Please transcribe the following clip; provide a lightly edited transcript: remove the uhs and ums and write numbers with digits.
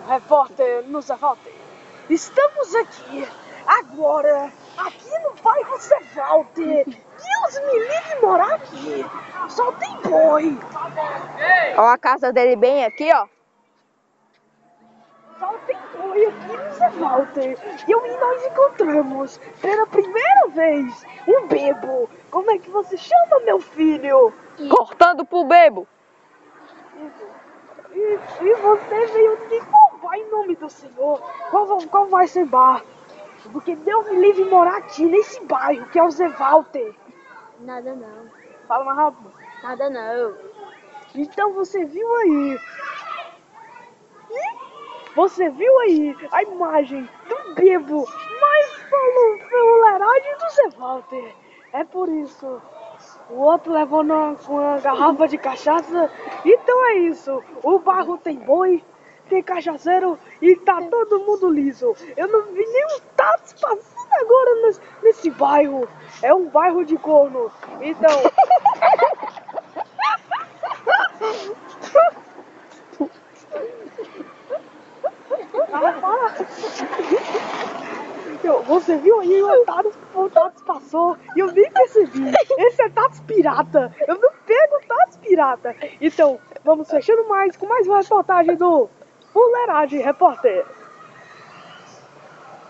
repórter nos Walter. Estamos aqui, agora, aqui no bairro Zé Walter. Deus me livre morar aqui. Só tem boi. Ó a casa dele bem aqui, ó. Só tem boi aqui no Zé Walter. E nós encontramos, pela primeira vez, um bebo. Como é que você chama, meu filho? Cortando pro bebo. E você veio aqui, qual vai em nome do Senhor? Qual vai ser bar? Porque Deus me livre morar aqui, nesse bairro, que é o Zé Walter. Nada não. Fala mais rápido. Nada não. Então você viu aí. Você viu aí a imagem do bebo mais fuleiragem do Zé Walter. É por isso. O outro levou uma garrafa de cachaça. Então é isso. O bairro tem boi, tem cachaceiro e tá todo mundo liso. Eu não vi nenhum táxi passando agora nesse bairro. É um bairro de corno. Então... Você viu aí o Tatos passou e eu nem percebi. Esse é Tatos pirata. Eu não pego Tatos pirata. Então, vamos fechando mais com mais uma reportagem do Fuleiragem Repórter.